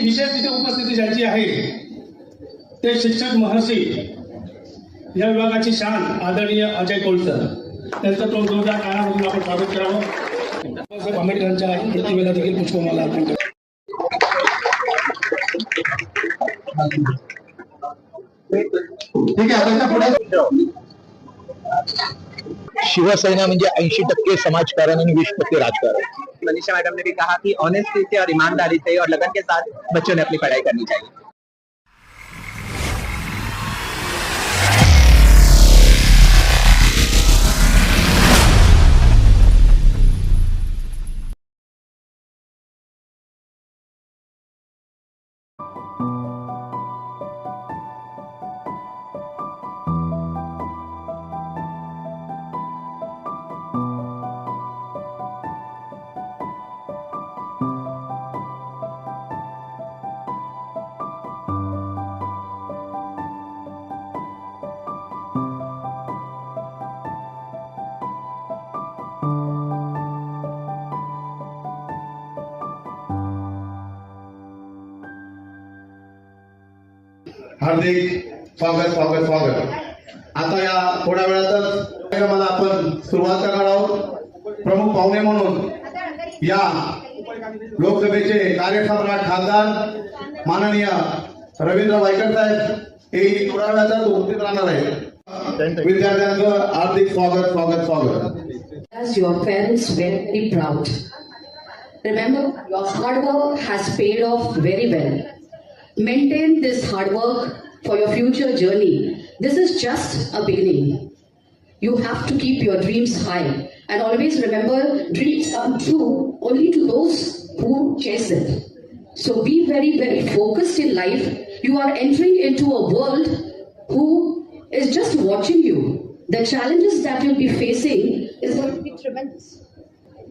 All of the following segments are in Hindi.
विशेष तिथे उपस्थिती ज्यांची आहे ते शिक्षक महर्षी या विभागाची शान आदरणीय अजय कोळसर, त्यांचं तो जोरदार कानामधून आपण स्वागत करावं। आंबेडकरांच्या प्रतिमेला देखील पुष्पमाला अर्पण करावं। ठीक आहे, आता पुढे शिवसेना म्हणजे 80% समाजकारण आणि 20% राजकारण। मनीषा मैडम ने भी कहा कि ऑनेस्टी से और ईमानदारी से और लगन के साथ बच्चों ने अपनी पढ़ाई करनी चाहिए। हार्दिक स्वागत स्वागत स्वागत। आता या थोड्या वेळातच कार्यक्रमाला आपण सुरुवात करणार आहोत। प्रमुख पाहुणे म्हणून या लोकसभेचे कार्यसम्राट खासदार माननीय रवींद्र वायकर साहेब हे थोड्या वेळातच उपस्थित राहणार आहेत। विद्यार्थ्यांचं हार्दिक स्वागत स्वागत स्वागत। As your parents were very proud. Remember, your hard work has paid off very well. Maintain this hard work for your future journey. This is just a beginning. You have to keep your dreams high and always remember dreams come true only to those who chase it. So be very, very focused in life. You are entering into a world who is just watching you. The challenges that you'll be facing is going to be tremendous.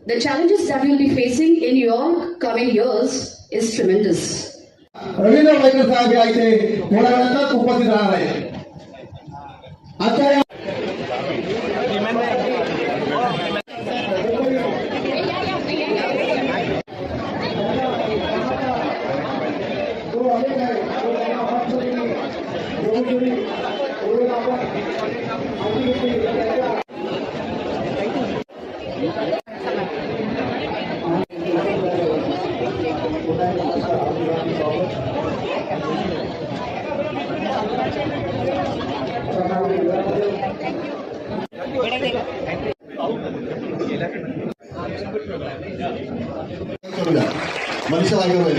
The challenges that you'll be facing in your coming years is tremendous. Ravindra Waikar साहेब या इथे थोड्या वेळातच उपस्थित राहणार आहेत। आता मनीषा वायकर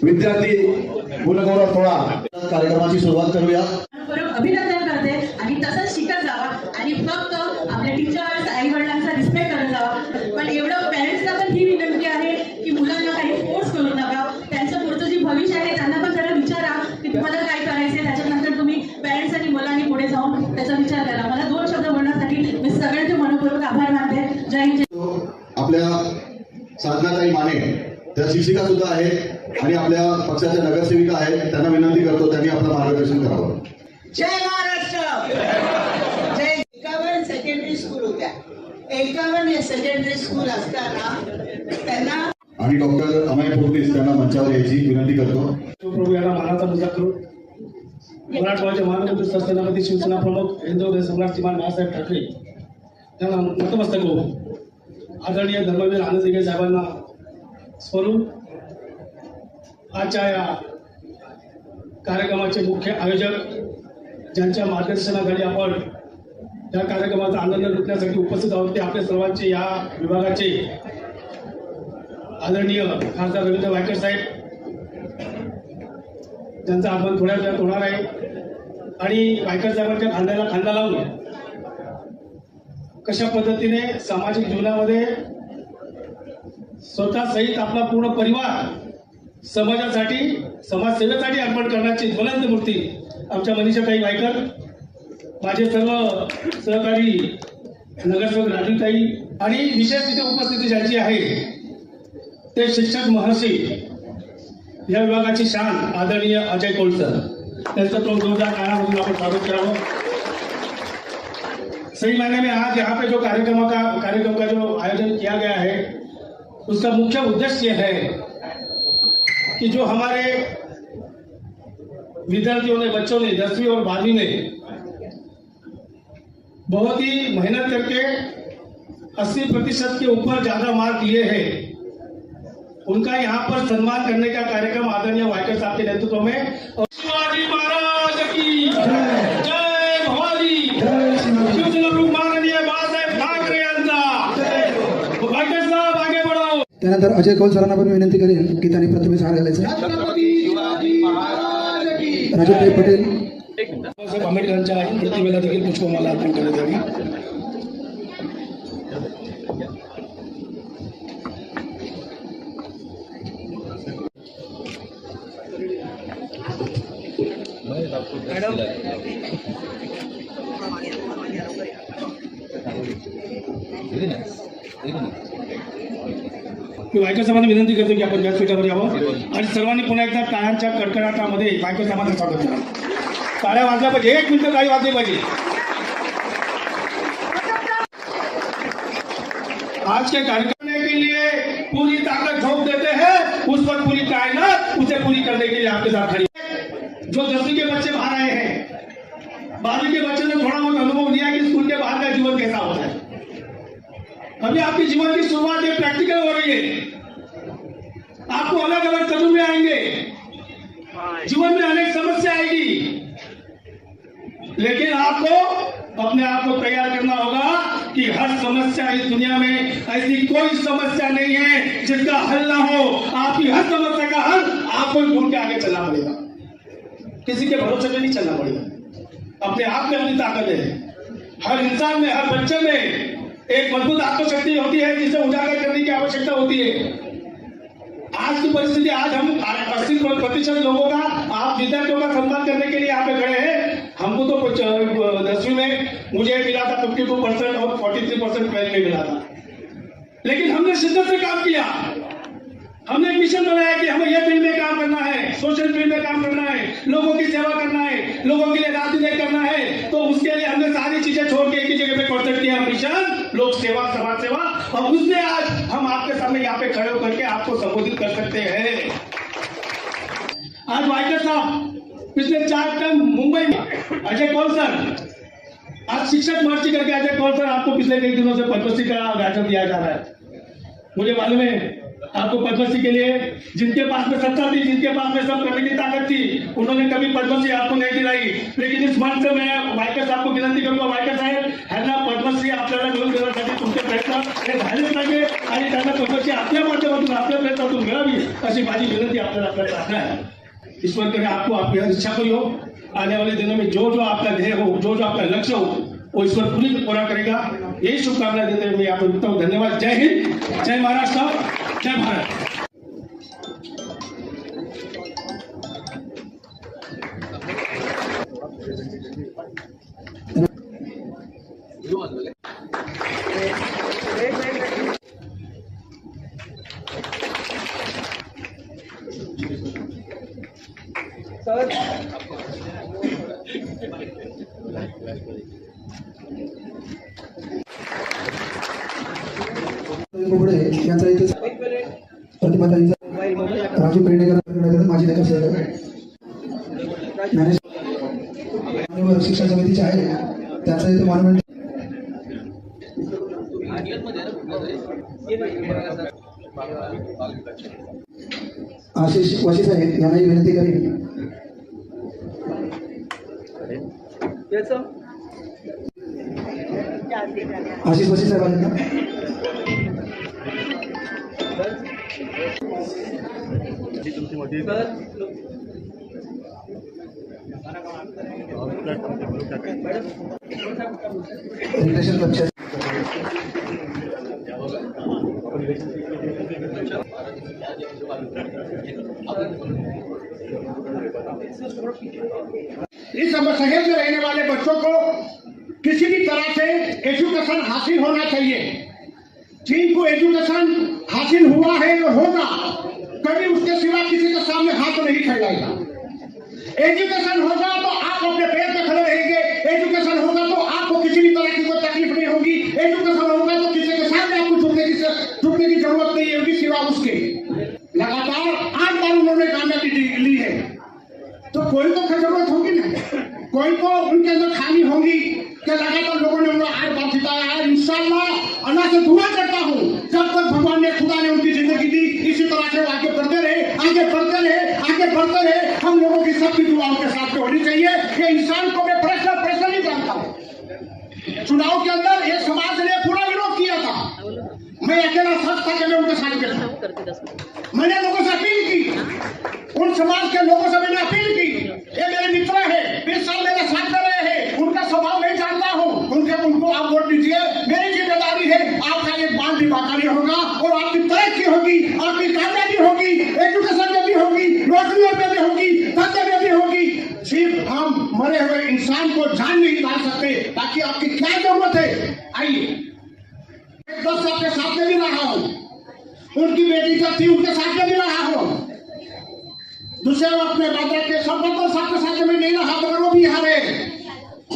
विद्यार्थी गुणगौरव सोहळा कार्यक्रमाची सुरुवात करूया। अभिनंदन करते आणि तसंच शिकत जावा आणि फक्त आपल्या टीचर्स आई वडिलांचा रिस्पेक्ट करत जावा। पण एवढं पॅरेंट्सला पण ही विनंती आहे की मुलांना काही फोर्स करू नका। त्यांचं पुढचं जे भविष्य आहे त्यांना पण जरा विचारा की तुम्हाला काय करायचंय, त्याच्यानंतर तुम्ही पॅरेंट्स आणि मुलांनी पुढे जाऊन त्याचा विचार करा। मला 2 शब्द बोलण्यासाठी मी सगळ्यांचे मनपूर्वक आभार मानते। जय हिंद। आपल्या साधनाताई माने त्या शिक्षिका सुद्धा आहेत आणि आपल्या पक्षाच्या नगरसेविका आहेत, त्यांना विनंती करतो त्यांनी आपलं मार्गदर्शन करावं। जय महाराष्ट्र। जय 51 सेकंडरी स्कूल होत्या। 51 सेकंडरी स्कूल असताना त्यांना आणि डॉक्टर अमय पोर्टिस त्यांना मंचावर यायची विनंती करतो। प्रभू यांना मानाचा मुजरा करू। मराठवाड्याचे महानगराध्यक्ष सेनापती शिवसेना प्रमुख हिंदू सम्राट श्रीमान बाळासाहेब ठाकरे यांना नतमस्तक होऊ। आदरणीय धर्मवीर आनंद दिघे साहेबांना स्मरून आजच्या या कार्यक्रमाचे मुख्य आयोजक ज्यांच्या मार्गदर्शनाखाली आपण या कार्यक्रमाचा आनंद लुटण्यासाठी उपस्थित आहोत ते आपल्या सर्वांचे या विभागाचे आदरणीय खासदार रवींद्र वायकर साहेब, ज्यांचं आगमन थोड्या वेळात होणार आहे। आणि वायकर साहेबांच्या खांद्याला खांदा लावून कशा पद्धतीने सामाजिक जीवनामध्ये स्वतः सहित आपला पूर्ण परिवार समाजासाठी समाजसेवेसाठी अर्पण करण्याची ज्वलंत मूर्ती आमच्या मनीषाताई वायकर, माझे सर्व सहकारी नगरसेवक राजूताई आणि विशेष तिथे उपस्थिती ज्यांची आहे ते शिक्षक महर्षी या विभागाची शान आदरणीय अजय कोळसर, त्यांचं तो जोरदार कानामधून आपण स्वागत करावं। सही मायने में आज यहाँ पे जो कार्यक्रम का जो आयोजन किया गया है उसका मुख्य उद्देश्य है कि जो हमारे विद्यार्थियों ने, बच्चों ने 10वीं और 12वीं में बहुत ही मेहनत करके 80% के ऊपर ज्यादा मार्क लिए हैं, उनका यहाँ पर सम्मान करने का कार्यक्रम आदरणीय वायकर साहब के नेतृत्व में। और शिवाजी महाराज की जय, भवानी शिवसेना प्रमुख माननीय बाळासाहेब ठाकरे यांचा। वायकर साहब आगे बढ़ाओ। त्यानंतर अजय कौल सरांना पण विनंती करेन की त्यांनी प्रथमेश हार घालायचा। राजूभाई पटेल बाबासाहेब आंबेडकरांच्या प्रतिमेला देखील पुष्पमाला अर्पण करण्यात यावी। मी वायकर साहेबांना विनंती करतो की आपण व्यासपीठावर यावं आणि सर्वांनी पुन्हा एकदा टाळ्यांच्या कडकडाटामध्ये वायकर साहेबांचं स्वागत करा। टाळ्या वाजल्या पाहिजे, 1 मिनिट काही वाजले पाहिजे। आज के कार्यक्रम के लिए पूरी ताकत झोंक देते हैं, उस पर पूरी कायनात उसे पूरी करने के लिए आपके साथ खड़ी है। जो 10वीं के बच्चे बाहर आए हैं, 12वीं के बच्चों ने थोड़ा बहुत अनुभव लिया कि स्कूल के बाहर का जीवन कैसा होता है। अभी आपके जीवन की शुरुआत एक प्रैक्टिकल हो रही है, आपको अलग अलग तजुर्बे आएंगे, जीवन में अनेक समस्या आएगी, लेकिन आपको अपने आप को तैयार करना होगा कि हर समस्या इस दुनिया में ऐसी कोई समस्या नहीं है जिसका हल ना हो। आपकी हर समस्या का हल आपको ढूंढ के आगे चलना पड़ेगा, किसी के भरोसे पे नहीं चलना पड़ेगा। अपने आप में अपनी ताकत है। हर इंसान में, हर बच्चे में एक मजबूत आत्मशक्ति होती है जिसे उजागर करने की आवश्यकता होती है। आज की परिस्थिति, आज हम 80% लोगों का, आप विद्यार्थियों का सम्मान करने के लिए यहाँ पे खड़े हैं। हमको तो 10वीं में मुझे मिला था 52% और 43% ट्वेल्थ में मिला था, लेकिन हमने शिद्दत से काम किया। हमने एक मिशन बनाया कि हमें यह फील्ड में काम करना है, सोशल फील्ड में काम करना है, लोगों की सेवा करना है, लोगों के लिए राजनीति करना है। तो उसके लिए हमने सारी चीजें छोड़ के एक ही जगह पे कॉन्सेप्ट किया, मिशन लोक सेवा, समाज सेवा, और उसने आज हम आपके सामने यहाँ पे खड़े होकर के आपको संबोधित कर सकते हैं। आज वायकर साहब पिछले 4 टर्म मुंबई में, अजय कौल सर, आज शिक्षक मोर्चे करके अजय कौल सर आपको पिछले कई दिनों से पद्मश्री का गाजर दिया जा रहा है। मुझे मालूम है आपको पद्मश्री के लिए जिनके पास में सत्ता थी, जिनके पास में सब करने की ताकत थी, उन्होंने कभी पद्मश्री आपको नहीं दिलाई। लेकिन इस मंच से मैं वायकर साहब को विनंती करूंगा, वायकर साहेब ह्यांना पद्मश्री आपल्याला मिळवून देण्यासाठी तुमचे प्रयत्न हे झालेच पाहिजे आणि त्यांना पद्मश्री आपल्या माध्यमातून, आपल्या प्रयत्नातून मिळावी अशी माझी विनंती आपल्याला प्रार्थना है। ईश्वर करे आपको आपकी हर इच्छा पूरी हो। आने वाले दिनों में जो जो आपका ध्येय हो, जो जो आपका लक्ष्य हो, वो ईश्वर पूरा करेगा। यही शुभकामना देते हुए मैं यहाँ पर रुकता हूँ। धन्यवाद। जय हिंद, जय महाराष्ट्र, जय भारत। बोबडे यांचा इथे प्रतिभाताईंचा राजू पेडणेकर माजी नगरसेवक मॅनेजर शिक्षण समितीचे आहे, त्याचा इथे मॉन्युमेंट आशिष वशी साहेब यांनाही विनंती करेन। आशिष वशी साहेबांना रिलेशन कक्ष इस शहर में रहने वाले बच्चों को किसी भी तरह से एजुकेशन हासिल होना चाहिए। जिनको एजुकेशन हासिल हुआ है और होगा, कभी उसके सिवा किसी के सामने हाथ नहीं फैलाएगा। एजुकेशन होगा तो आप अपने पैर पे खड़े रहेंगे, एजुकेशन होगा तो आपको किसी भी तरह की कोई तकलीफ नहीं होगी, एजुकेशन होगा तो किसी के सामने आपको झुकने की जरूरत नहीं होगी। कोई तो उनके अंदर खामी होगी कि लगातार लोगों ने उनको आज बात सिखाया है। इंशाअल्लाह अल्लाह से दुआ करता हूँ जब तक भगवान ने खुदा ने उनकी जिंदगी दी इसी तरह से वो आगे बढ़ते रहे, आगे बढ़ते रहे, आगे बढ़ते रहे। हम लोगों की सबकी दुआ उनके साथ में होनी चाहिए। ये इंसान को मैं प्रश्न नहीं जानता हूँ। चुनाव के अंदर ये समाज ने पूरा विरोध किया था, मैं अकेला सच था कि मैं उनके साथ था। मैंने लोगों से अपील की, उन समाज के लोगों से मैंने अपील की, ये मेरे मित्र है, 20 साल मेरे साथ में रहे हैं, उनका स्वभाव नहीं जानता हूँ, उनको आप वोट दीजिए। मेरी जिम्मेदारी है आपका एक बाल दिमागी होगा और आपकी तरक्की होगी, आपकी कामयाबी होगी, एजुकेशन में भी होगी, नौकरियों में भी होगी, धंधे में भी होगी। सिर्फ हम मरे हुए इंसान को जान नहीं डाल सकते, बाकी आपकी क्या जरूरत है। आइए 10 साल के साथ में भी रहा हूँ, उनकी बेटी जब थी उनके साथ में भी रहा हूँ, दूसरे अपने बाजार के 70 साल के साथ में नहीं रहा, मगर वो भी यहाँ रहे।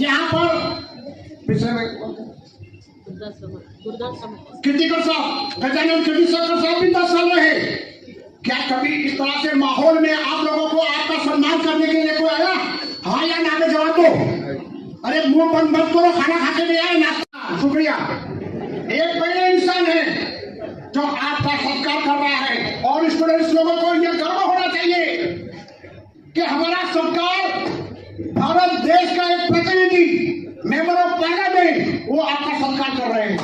यहाँ पर पिछले कृतिकर साहब, गजानन कृतिकर साहब भी 10 साल रहे। क्या कभी इस तरह से माहौल में आप लोगों को आपका सम्मान करने के लिए कोई आया? हाँ या ना में जवाब दो। अरे मुंह बंद मत करो, खाना खा के नहीं आए नाश्ता। शुक्रिया। एक बड़े इंसान है जो आपका सत्कार कर रहा है और स्टूडेंट्स लोगों को यह गर्व होना चाहिए कि हमारा सरकार भारत देश का एक प्रतिनिधि मेंबर ऑफ पार्लियामेंट वो आपका सत्कार कर रहे हैं।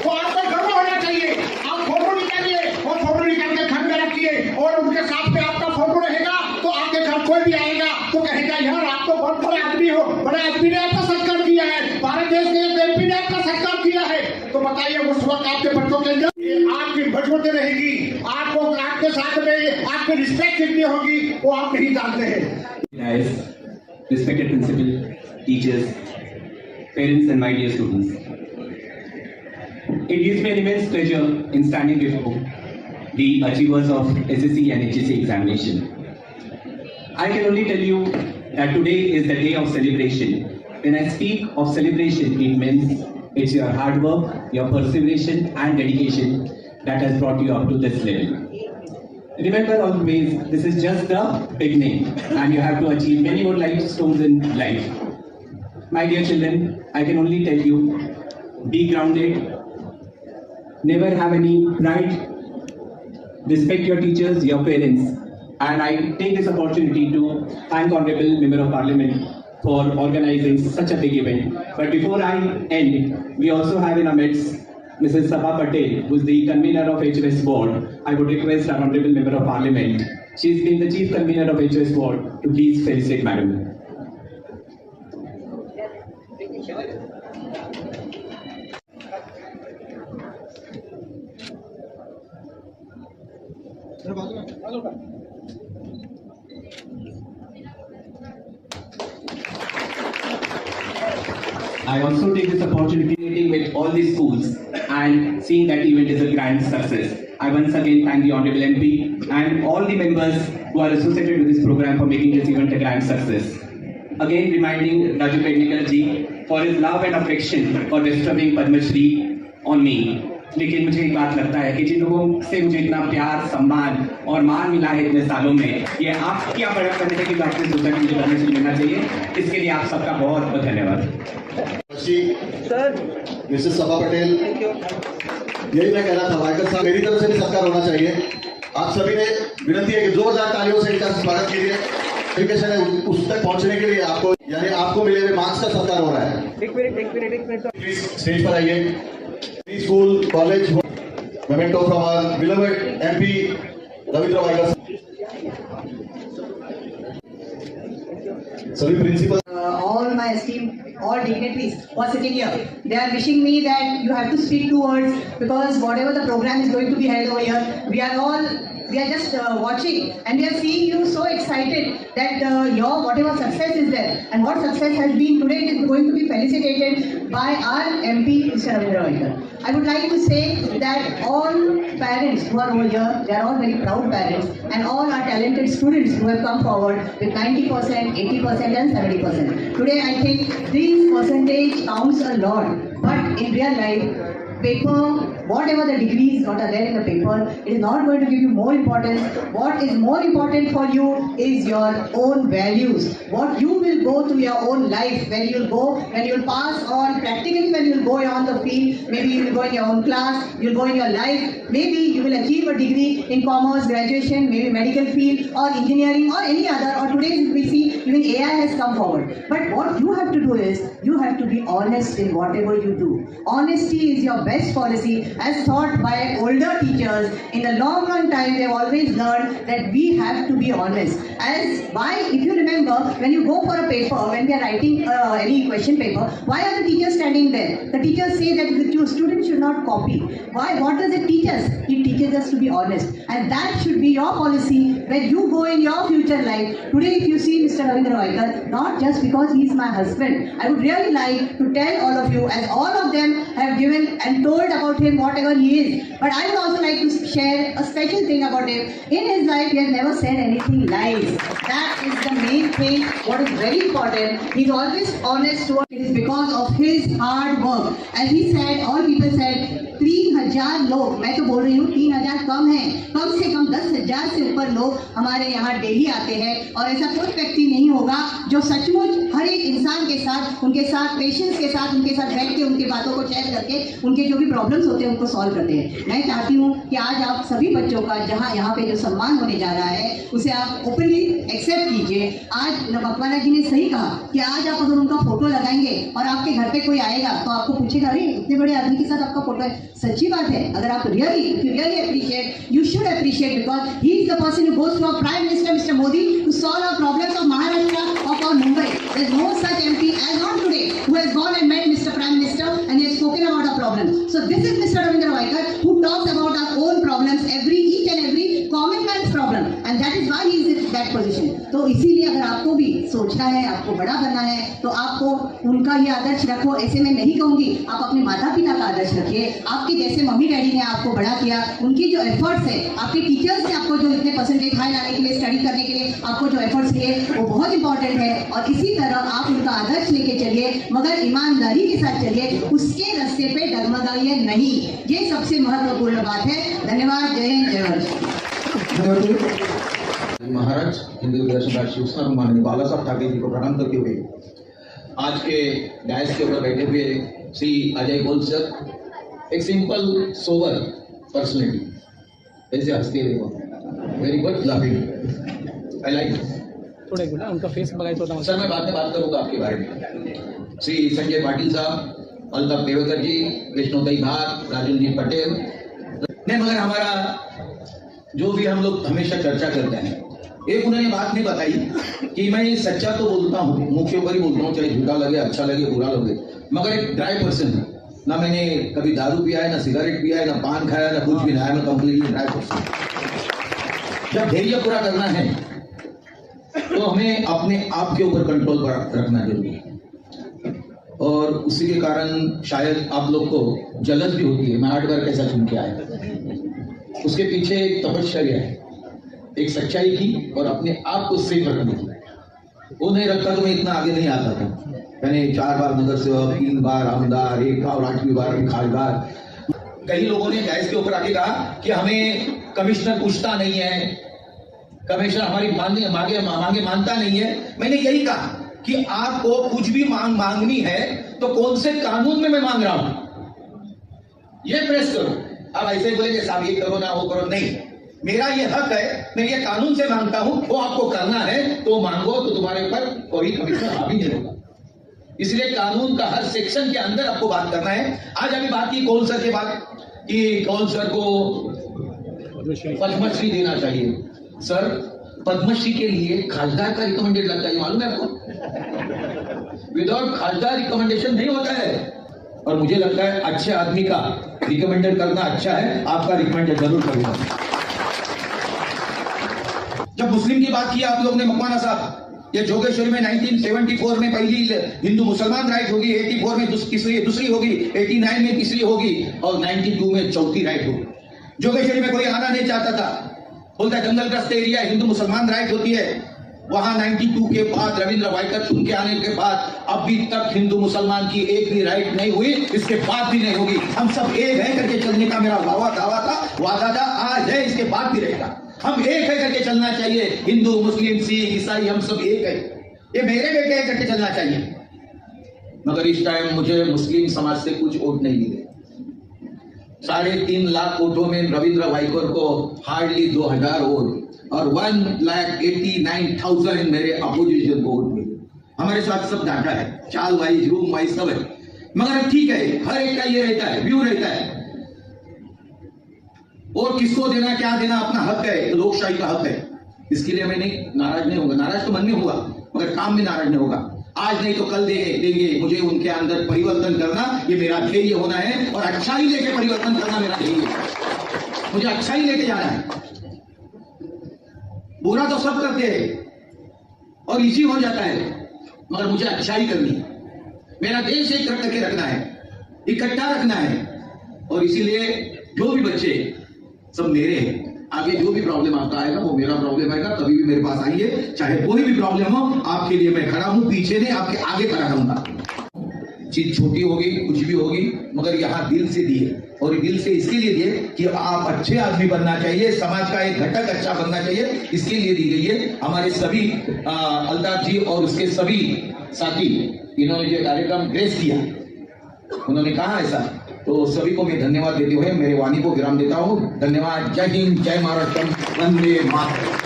वो आपको गर्व होना चाहिए। आप फोटो निकालिए, वो फोटो निकाल के घर में रखिए और उनके साथ में आपका फोटो रहेगा तो आपके घर कोई भी आएगा तो कहेगा यार आप तो बहुत बड़े आदमी हो, बड़े आदमी ने आपका सत्कार किया है, भारत देश के एक एमपी ने आपका सत्कार किया है। तो बताइए उस वक्त आपके बच्चों के अंदर आपकी मजबूती रहेगी, आपको आपके साथ में आपकी रिस्पेक्ट कितनी होगी वो आप नहीं जानते हैं। Respected principal, teachers, parents and my dear students. It gives me an immense pleasure in standing before the achievers of SSC and HSC examination. I can only tell you that today is the day of celebration. When I speak of celebration, it means it's your hard work, your perseverance and dedication that has brought you up to this level. Remember always, this is just the beginning and you have to achieve many more milestones in life. My dear children, I can only tell you, be grounded, never have any pride, respect your teachers, your parents, and I take this opportunity to thank Honorable Member of Parliament for organizing such a big event. But before I end, we also have in our midst Mrs. Sabha Patel, who is the convener of HOS board. I would request our Honorable Member of Parliament, she is being the chief convener of HOS board, to please felicitate Madam. I also take this opportunity with all the schools and seeing that event is a grand success. I once again thank the Honorable MP and all the members who are associated with this program for making this event a grand success. Again reminding Raju Pednikar ji for his love and affection for bestowing Padma Shri on me. लेकिन मुझे एक बात लगता है कि जिन लोगों से मुझे इतना प्यार, सम्मान और मान मिला है इतने सालों में, ये आप क्या बड़ा करने की बात नहीं सोचा कि मुझे पद्म श्री मिलना चाहिए। इसके लिए आप सबका बहुत बहुत धन्यवाद। मिसेस सभा पटेल, यही मैं कह रहा था वाइकर साहब, मेरी तरफ से भी सत्कार होना चाहिए। आप सभी ने विनती है कि जोरदार तालियों से इनका स्वागत कीजिए। एजुकेशन है उस तक पहुंचने के लिए आपको यानी आपको मिले हुए मार्क्स का सत्कार हो रहा है। एक मिनट प्लीज स्टेज पर आइए। School college memento from our beloved MP Ravindra Waikar, सभी principal, all my esteemed, all dignitaries who are sitting here, they are wishing me that you have to speak 2 words because whatever the program is going to be held over here, we are just watching and we are seeing you so excited that your whatever success is there and what success has been today is going to be felicitated by our MP Mr. Ravindra Vaikar. I would like to say that all parents who are over here, they are all very proud parents and all our talented students who have come forward with 90%, 80% and 70%. Today I think this percentage counts a lot, but in real life paper, whatever the degrees what are there in the paper, it is not going to give you more importance. What is more important for you is your own values. What you will go through your own life, when you'll go, when you'll pass on practically, when you'll go on the field, maybe you will go in your own class, you'll go in your life, maybe you will achieve a degree in commerce, graduation, maybe medical field or engineering or any other, or today we see even AI has come forward. But what you have to do is, you have to be honest in whatever you do. Honesty is your best policy, as taught by older teachers. In the long time, they've always learned that we have to be honest. As why, if you remember, when you go for a paper, when we are writing any question paper, why are the teachers standing there? The teachers say that the students should not copy. Why? What does it teach us? It teaches us to be honest, and that should be your policy when you go in your future life. Today, if you see Mr. Ravindra Vaikar, not just because he is my husband, I would really like to tell all of you, as all of them have given and told about him whatever he is, but I would also like to share a special thing about him. In his life, he has never said anything lies. That is the main thing, what is very important. He is always honest to us. It is because of his hard work. As he said, all people said, 3000 लोग, मैं तो बोल रही हूँ 3000 कम है, कम से कम 10,000 से ऊपर लोग हमारे यहाँ डेली आते हैं, और ऐसा कोई व्यक्ति नहीं होगा जो सचमुच हर एक इंसान के साथ, उनके साथ पेशेंस के साथ, उनके साथ बैठ के उनकी बातों को शेयर करके उनके जो भी प्रॉब्लम्स होते हैं उनको सॉल्व करते हैं। मैं चाहती हूँ कि आज आप सभी बच्चों का जहाँ यहाँ पे जो सम्मान होने जा रहा है उसे आप ओपनली एक्सेप्ट कीजिए। आज मकवाना जी ने सही कहा कि आज आप अगर उनका फोटो लगाएंगे और आपके घर पे कोई आएगा तो आपको पूछेगा, अरे इतने बड़े आदमी के साथ आपका फोटो है। सच्ची बात है, अगर आप really appreciate, you should appreciate, because he is the person who goes to our prime minister mister Modi to solve our problems of Maharashtra, of our Mumbai. There is no such MP as on today who has gone and met Mr. Prime Minister and he has spoken about our problems. So this is Mr. Ravindra Vaikar who talks about our own problems, each and every common man's problem, and that is why he is in that position. तो इसीलिए अगर आपको भी सोचना है, आपको बड़ा बनना है, तो आपको उनका ये आदर्श रखो। ऐसे मैं नहीं कहूँगी, आप अपने माता पिता का आदर्श रखिए। आपके जैसे मम्मी डैडी ने आपको बड़ा किया, उनकी जो एफर्ट्स है, आपके टीचर्स ने आपको जो इतने परसेंटेज हाई लाने के लिए, स्टडी करने के लिए आपको जो एफर्ट्स लिए, वो बहुत इंपॉर्टेंट है, और इसी तरह आप उनका आदर्श लेके चलिए, मगर ईमानदारी के साथ चलिए, उसके रास्ते पे डगमगाइए नहीं। ये सबसे महत्वपूर्ण बात है। धन्यवाद। जय हिंद, जय भारत। महाराज हिंदू दर्शन शिवसेना माननीय बाला साहब ठाकरे जी को प्रणाम करते हुए आज के डायस के ऊपर बैठे हुए श्री अजय गोल सर, एक सिंपल सोबर पर्सनैलिटी, ऐसे हंसते हुए, very good, loving, I like. थोड़ा एक मिनट उनका फेस बघायचा होता सर मैं बाद में बात करूंगा आपके बारे में। श्री संजय पाटिल साहब, अल्ताफ देवकर जी, विष्णुदई भार, राजन जी पटेल ने, मगर हमारा जो भी हम लोग हमेशा चर्चा करते हैं, एक उन्होंने बात नहीं बताई कि मैं सच्चा तो बोलता हूँ, मुख के ऊपर ही बोलता हूँ, चाहे झूठा लगे, अच्छा लगे, बुरा लगे, मगर एक ड्राई पर्सन है ना। मैंने कभी दारू पिया है, ना सिगरेट पिया है, ना पान खाया, ना कुछ भी ना है, मैं कंप्लीटली ड्राई पर्सन। जब धैर्य पूरा करना है तो हमें अपने आप के ऊपर कंट्रोल रखना जरूरी है, और उसी के कारण शायद आप लोग को जलन भी होती है। मैं 8 बार कैसा चुन के आया, उसके पीछे एक तपस्या है, एक सच्चाई की और अपने आप को सेफ रखने की। वो नहीं रखता तो मैं इतना आगे नहीं आता था। मैंने 4 बार नगर सेवक, 3 बार आमदार, 1 और 8वीं बार खासदार। कई लोगों ने गैस के ऊपर आके कहा कि हमें कमिश्नर पूछता नहीं है, कमिश्नर हमारी मांगे मानता नहीं है। मैंने यही कहा कि आपको कुछ भी मांगनी है तो कौन से कानून में मैं मांग रहा हूं, ये प्रेस करो। अब ऐसे बोले कि साहब ये करो ना वो करो, नहीं, मेरा ये हक है, मैं ये कानून से मांगता हूं, वो आपको करना है तो मांगो, तो तुम्हारे ऊपर कोई कमिश्नर हावी नहीं होगा। इसलिए कानून का हर सेक्शन के अंदर आपको बात करना है। आज अभी बात की कौन सर के बात कि कौन सर को पद्मश्री देना चाहिए। सर, पद्मश्री के लिए खासदार का रिकमेंडेड लगता है, मालूम है आपको? विदाउट खासदार रिकमेंडेशन नहीं होता है, और मुझे लगता है अच्छे आदमी का रिकमेंडेड करना अच्छा है, आपका रिकमेंडेड जरूर करेगा। जब मुस्लिम की बात की आप लोग ने मकवाना साहब, ये जोगेश्वरी में 1974 में पहली हिंदू मुसलमान राइट होगी, 84 में दूसरी होगी, 89 में तीसरी होगी, और 92 में चौथी राइट होगी। जोगेश्वरी में कोई आना नहीं चाहता था, बोलता जंगलग्रस्त एरिया, हिंदू मुसलमान राइट होती है। वहां 92 के बाद रविंद्र वाइकर चुन के आने के बाद अभी तक हिंदू मुसलमान की एक भी राइट नहीं हुई, इसके बाद भी नहीं होगी। हम सब एक है करके चलने का मेरा वादा था, आज है, इसके बाद भी रहेगा। हम एक है करके चलना चाहिए, हिंदू मुस्लिम सिख ईसाई हम सब एक है, ये मेरे बेटे है करके चलना चाहिए। मगर इस टाइम मुझे मुस्लिम समाज से कुछ वोट नहीं मिले। 3.5 लाख वोटों में रविंद्र वाइकर को हार्डली 2000 वोट और 1,89,000 मेरे अपोजिशन को वोट मिले। हमारे साथ सब डाटा है, चाल वाइज रूम वाइज सब है। मगर ठीक है, हर एक का ये रहता है, व्यू रहता है, और किसको देना क्या देना अपना हक है, तो लोकशाही का हक है। इसके लिए मैं नहीं नाराज नहीं होगा, नाराज तो मन में हुआ मगर काम में नाराज नहीं होगा। आज नहीं तो कल देंगे। मुझे उनके अंदर परिवर्तन करना ये मेरा ध्येय होना है, और अच्छाई लेके परिवर्तन करना मेरा ध्येय है। मुझे अच्छाई लेके जाना है। बुरा तो सब करते हैं और इजी हो जाता है, मगर मुझे अच्छाई करनी है। मेरा देश एक करके रखना है, इकट्ठा रखना है, और इसीलिए जो भी बच्चे सब मेरे हैं, आगे जो भी प्रॉब्लम आपका आएगा वो मेरा प्रॉब्लम आएगा, कभी भी मेरे पास आइए, चाहे कोई भी प्रॉब्लम हो, आपके लिए मैं खड़ा हूं, पीछे नहीं आपके आगे खड़ा रहूंगा। चीज छोटी होगी, कुछ भी होगी, मगर यहाँ दिल से दिए, और दिल से इसके लिए दिए कि आप अच्छे आदमी बनना चाहिए, समाज का एक घटक अच्छा बनना चाहिए, इसके लिए दी गई है। हमारे सभी अल्ताफ जी और उसके सभी साथी, इन्होंने जो कार्यक्रम ग्रेस किया, उन्होंने कहा ऐसा, तो सभी को मैं धन्यवाद देते हुए मेरे वाणी को विराम देता हूँ। धन्यवाद। जय हिंद, जय महाराष्ट्र, वंदे मातरम।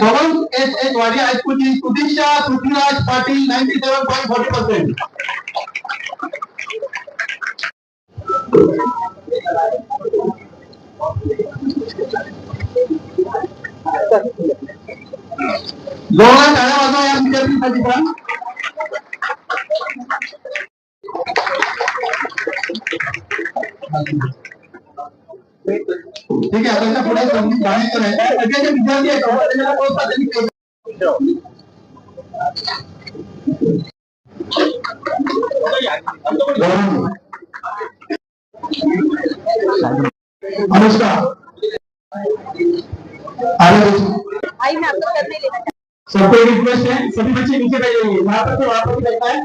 भवन एस वाडिया हाईस्कूल की सुदीक्षा पृथ्वीराज पाटील 97.40%। जोरदार टाळ्या वाजवा या विद्यार्थ्यांसाठी पण। ठीक आहे, आता पुढे जाण्याचं आहे, सगळे विद्यार्थी आहेत त्याला प्रोत्साहन दिले। नमस्कार, सबको रिक्वेस्ट है, सभी बच्चे नीचे बैठिए, वहां पर बैठा है।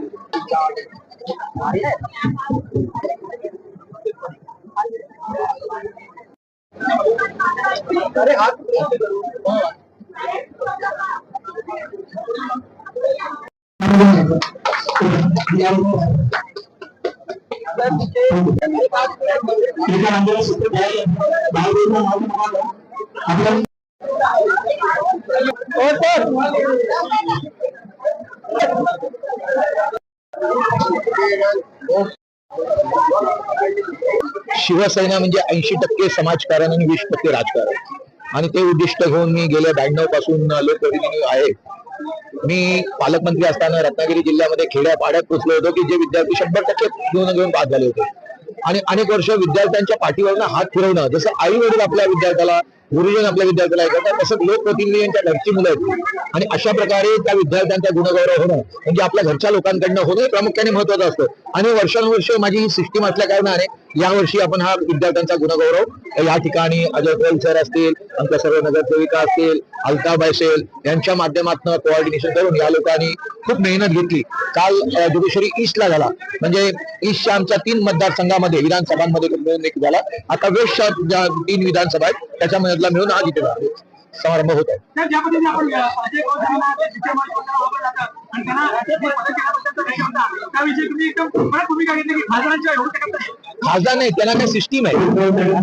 अरे हाथ शिवसेना म्हणजे 80% समाजकारण आणि 20% राजकारण, आणि ते उद्दिष्ट घेऊन मी गेल्या 92 पासून लोकप्रतिनिधी आहे। मी पालकमंत्री असताना रत्नागिरी जिल्ह्यामध्ये खेड्यापाड्यात पोहोचलो होतो की जे विद्यार्थी 100% घेऊन पास झाले होते, आणि अनेक वर्ष विद्यार्थ्यांच्या पाठीवरनं हात फिरवणं, जसं आई वडील आपल्या विद्यार्थ्याला, गुरुजन आपल्या विद्यार्थ्याला ऐकतात, तसंच लोकप्रतिनिधींच्या घरची मुलं आहेत, आणि अशा प्रकारे त्या विद्यार्थ्यांचा गुणगौरव होणं म्हणजे आपल्या घरच्या लोकांकडनं होणं प्रामुख्याने महत्वाचं असतं। आणि वर्षानुवर्ष माझी ही सिस्टीम असल्या कारणाने यावर्षी आपण हा विद्यार्थ्यांचा गुणगौरव या ठिकाणी अजय पवार सर असतील, आमच्या सर्व नगरसेविका असतील, अल्ताफ असेल, यांच्या माध्यमातून कोऑर्डिनेशन करून या लोकांनी खूप मेहनत घेतली। काल ज्योतिश्वरी ईस्टला झाला, म्हणजे ईस्टच्या आमच्या 3 मतदारसंघामध्ये विधानसभांमध्ये मिळून एक झाला, आता वेस्टच्या ज्या 3 विधानसभा आहेत त्याच्यामधला मिळून आज इथे समारंभ होत आहे। खासदार नाही, त्यांना काही सिस्टीम आहे,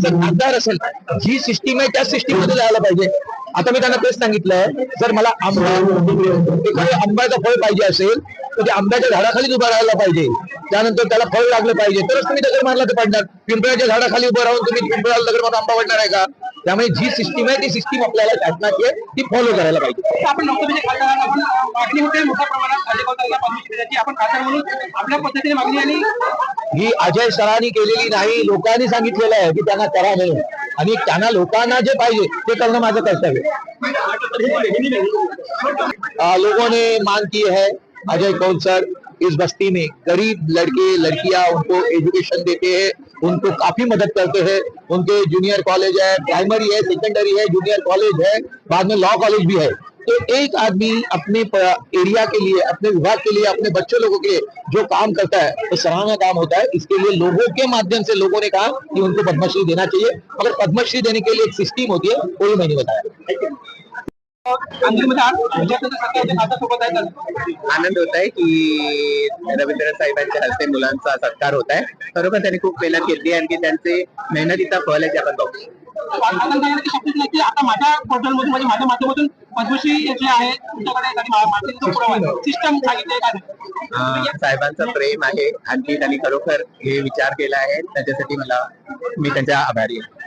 जर खासदार असेल जी सिस्टीम आहे त्या सिस्टीम मध्ये जायला पाहिजे। आता मी त्यांना तेच सांगितलं, जर मला एखाद्या आंब्याचं फळ पाहिजे असेल तर ते आंब्याच्या झाडाखाली उभं राहायला पाहिजे, त्यानंतर त्याला फळ लागलं पाहिजे, तरच तुम्ही दगड मारला तर पडणार। पिंपळाच्या झाडाखाली उभं राहून तुम्ही पिंपळाला दगड मारून आंबा पडणार आहे का? त्यामुळे जी सिस्टीम आहे ती सिस्टीम आपल्याला शासनाची आहे ती फॉलो करायला पाहिजे। आपण लोकसभेच्या खासदारांना आपण मागणी होते मोठ्या प्रमाणात आपण खासदार म्हणून आपल्या पद्धतीने मागणी, आणि ही अजय सरांनी केलेली नाही, लोकांनी सांगितलेलं आहे की त्यांना करा म्हणून, आणि त्यांना लोकांना जे पाहिजे ते करणं माझं कर्तव्य। लोगों ने मांग की है अजय कौल सर इस बस्ती में गरीब लड़के लड़कियां उनको एजुकेशन देते हैं, उनको काफी मदद करते हैं। उनके जूनियर कॉलेज है, प्राइमरी है, सेकेंडरी है, जूनियर कॉलेज है, बाद में लॉ कॉलेज भी है। तो एक आदमी अपने एरिया के लिए, अपने विभाग के लिए, अपने बच्चों लोगों के लिए जो काम करता है तो सराहनीय काम होता है। इसके लिए लोगों के माध्यम से लोगों ने कहा कि उनको पद्मश्री देना चाहिए, मगर पद्मश्री देने के लिए एक सिस्टम होती है, वो ही मैंने बताया। आनंद होता आहे की रवींद्र साहेबांच्या हस्ते मुलांचा सत्कार होत आहे. खरोखर त्यांनी खूप मेहनत घेतली आणि त्यांचे मेहनतीचा फळ आहे ते आपण बघू. आता माझ्या पोर्टलमधून म्हणजे माझ्या माध्यमातून पद्मश्री जे आहे तुमच्याकडे सिस्टम सांगितले का? साहेबांचं प्रेम आहे आणि त्यांनी खरोखर हे विचार केला आहे, त्याच्यासाठी मी त्यांच्या आभारी आहे.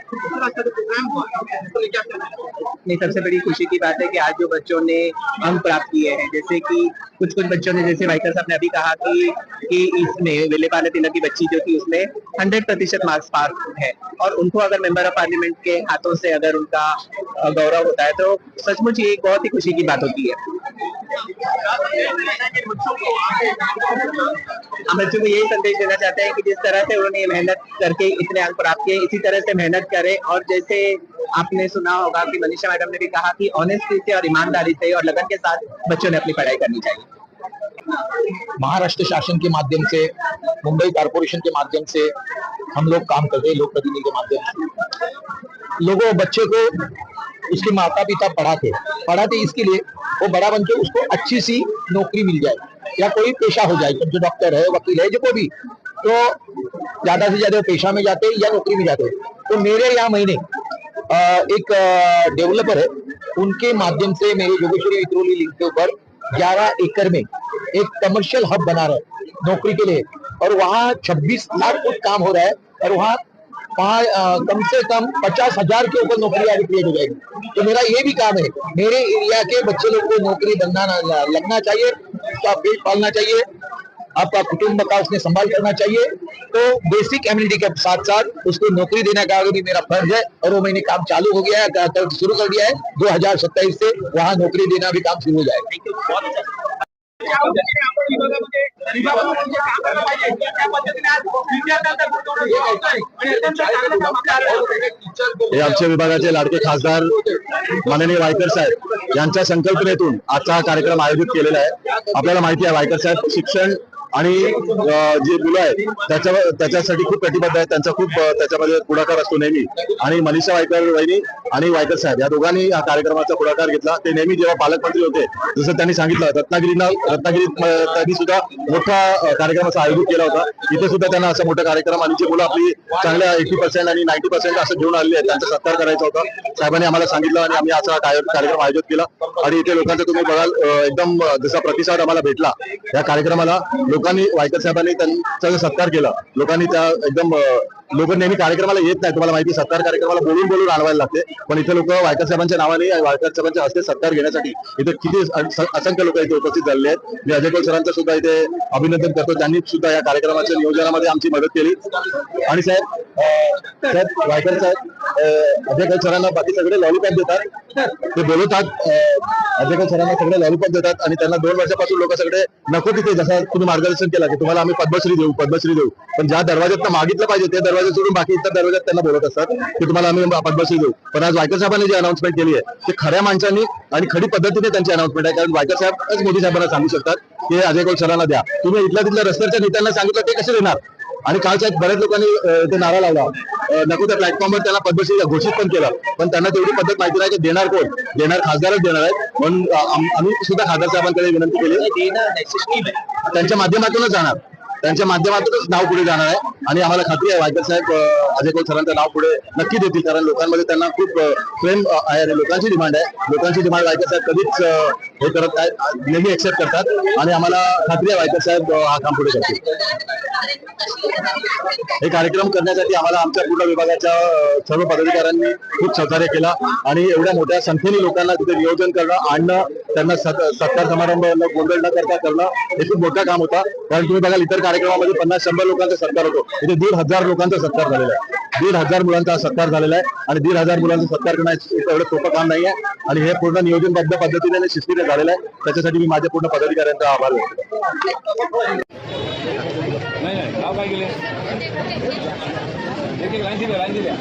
नहीं, सबसे बड़ी खुशी की बात है कि आज जो बच्चों ने अंक प्राप्त किए हैं, जैसे कि कुछ बच्चों ने, जैसे वाइकर साहब ने अभी कहा कि इसमें विलेपार्ले तिलक की बच्ची जो थी उसमें 100% मार्क्स पास है और उनको अगर मेंबर ऑफ पार्लियामेंट के हाथों से अगर उनका गौरव होता है तो सचमुच ये एक बहुत ही खुशी की बात होती है. हम बच्चों को यही संदेश देना चाहते हैं कि जिस तरह से उन्होंने मेहनत करके इतने अंक प्राप्त किए, इसी तरह से मेहनत करें. और जैसे आपने सुना होगा कि मनीषा मैडम ने भी कहा कि ऑनेस्टी से और ईमानदारी से और लगन के साथ बच्चों ने अपनी पढ़ाई करनी चाहिए. महाराष्ट्र शासन के माध्यम से, मुंबई कॉर्पोरेशन के माध्यम से हम लोग काम करते हैं, लोक प्रतिनिधि के माध्यम से लोगों बच्चे को उसके माता पिता पढ़ाते इसके लिए वो बड़ा बन के उसको अच्छी सी नौकरी मिल जाए या कोई पेशा हो जाए, जो डॉक्टर है, वकील है, जो कोई भी, तो ज्यादा से ज्यादा पेशा में जाते या नौकरी में जाते. तो मेरे यहाँ महीने एक डेवलपर है, उनके माध्यम से मेरे जोगेश्वरी विक्रोली लिंक के ऊपर 11 एकड़ में एक कमर्शियल हब बना रहे हैं नौकरी के लिए, और वहाँ 26 लाख फुट काम हो रहा है और वहाँ कम से कम 50,000 के ऊपर नौकरी आगे क्रिएट हो जाएगी. तो मेरा ये भी काम है, मेरे एरिया के बच्चे लोग को नौकरी लगना चाहिए, उसका पेट पालना चाहिए, आपका कुटुंब का उसने संभाल करना चाहिए. तो बेसिक एम्यूनिटी के साथ साथ उसको नौकरी देने का भी मेरा फर्ज है और वो मैंने काम चालू हो गया है, शुरू कर दिया है. 2027 से वहाँ नौकरी देना भी काम शुरू हो जाएगा. हे आमच्या विभागाचे लाडके खासदार माननीय वायकर साहेब यांच्या संकल्पनेतून आजचा हा कार्यक्रम आयोजित केलेला आहे. आपल्याला माहिती आहे वायकर साहेब शिक्षण आणि जे मुलं आहेत त्याच्यासाठी खूप कटिबद्ध आहेत. त्यांचा खूप त्याच्यामध्ये पुढाकार असतो नेहमी. आणि मनीषा वायकर वहिनी आणि वायकर साहेब या दोघांनी हा कार्यक्रमाचा पुढाकार घेतला. ते नेहमी जेव्हा पालकमंत्री होते, जसं त्यांनी सांगितलं, रत्नागिरीत त्यांनी सुद्धा मोठा कार्यक्रमाचा आयोजित केला होता. इथे सुद्धा त्यांना असा मोठा कार्यक्रम आणि जी मुलं आपली चांगल्या 80% आणि 90% असं घेऊन आलेली आहेत त्यांचा सत्कार करायचा होता. साहेबांनी आम्हाला सांगितलं आणि आम्ही असा कार्यक्रम आयोजित केला. आणि इथे लोकांचा तुम्ही बघाल एकदम जसा प्रतिसाद आम्हाला भेटला या कार्यक्रमाला. लोकांनी वायकर साहेबांनी त्यांचा सत्कार केला. लोकांनी त्या एकदम लोक नेहमी कार्यक्रमाला येत नाही, तुम्हाला माहिती, सत्कार कार्यक्रमाला बोलून बोलून आणवायला लागते, पण इथे लोक वायकर साहेबांच्या नावाने वायकर साहेबांच्या हस्ते सत्कार घेण्यासाठी इथे किती असंख्य लोक इथे उपस्थित झालेले आहेत. मी अजय कौल सरांचं सुद्धा इथे अभिनंदन करतो, त्यांनी सुद्धा या कार्यक्रमाच्या नियोजनामध्ये आमची मदत केली. आणि साहेब वायकर साहेब अजय कौल सरांना बाकी सगळे लॉलीपॉप देतात, ते बोलवतात. अजय कौल सरांना सगळे लॉलीपॉप देतात आणि त्यांना 2 वर्षापासून लोक सगळे नको तिथे, जसं तुम्ही मार्गदर्शन केलं की तुम्हाला आम्ही पद्मश्री देऊ, पण ज्या दरवाज्यात मागितलं पाहिजे त्या दरवाजा सोडून बाकी इतर दरवाज्यात त्यांना बोलत असतात की तुम्हाला आम्ही पद्मश्री देऊ. पण आज वायकर साहेबांनी जी अनाउन्समेंट केली आहे ते खऱ्या माणसांनी आणि खरी पद्धतीने त्यांची अनाउन्समेंट आहे. कारण वायकर साहेबच मोदी साहेबांना सांगू शकतात की अजय कौल सरांना द्या. तुम्ही इथल्या तिथल्या रस्त्याच्या नेत्यांना सांगितलं, ते कसे देणार? आणि काल साहेब बऱ्याच लोकांनी ते नारा लावला, नको त्या प्लॅटफॉर्मवर त्यांना पद्मश्री घोषित पण केलं, पण त्यांना तेवढी पद्धत माहिती नाही की देणार कोण. देणार खासदारच देणार आहेत. म्हणून आम्ही सुद्धा खासदार साहेबांकडे विनंती केली, त्यांच्या माध्यमातूनच जाणार, त्यांच्या माध्यमातूनच नाव पुढे जाणार आहे. आणि आम्हाला खात्री आहे वायकर साहेब अजय कौल सरांचं नाव पुढे नक्की देतील, कारण लोकांमध्ये त्यांना खूप प्रेम आहे आणि लोकांची डिमांड आहे. लोकांची डिमांड वायकर साहेब कधीच हे करत आहेत, नेहमी एक्सेप्ट करतात आणि आम्हाला खात्री आहे वायकर साहेब हा काम पुढे करतील. हे कार्यक्रम करण्यासाठी आम्हाला आमच्या पूर्ण विभागाच्या सर्व पदाधिकाऱ्यांनी खूप सहकार्य केला आणि एवढ्या मोठ्या संख्येने लोकांना तिथे नियोजन करणं, आणणं, त्यांना सत्कार समारंभ गोंधळ न करता करणं हे खूप मोठं काम होतं. कारण तुम्ही बघाल इतर कार्यक्रमामध्ये 50-100 लोकांचा सत्कार होतो, इथे 1,500 लोकांचा सत्कार झालेला आहे. 1,500 मुलांचा सत्कार झालेला आहे आणि 1,500 मुलांचा सत्कार करणं एवढं सोपं काम नाही आहे आणि हे पूर्ण नियोजनबद्ध पद्धतीने आणि शिस्तीने झालेलं आहे. त्याच्यासाठी मी माझ्या पूर्ण पदाधिकाऱ्यांचा आभार व्यक्त करतो. नाही नाव काय केले? एक लाईन दिल्या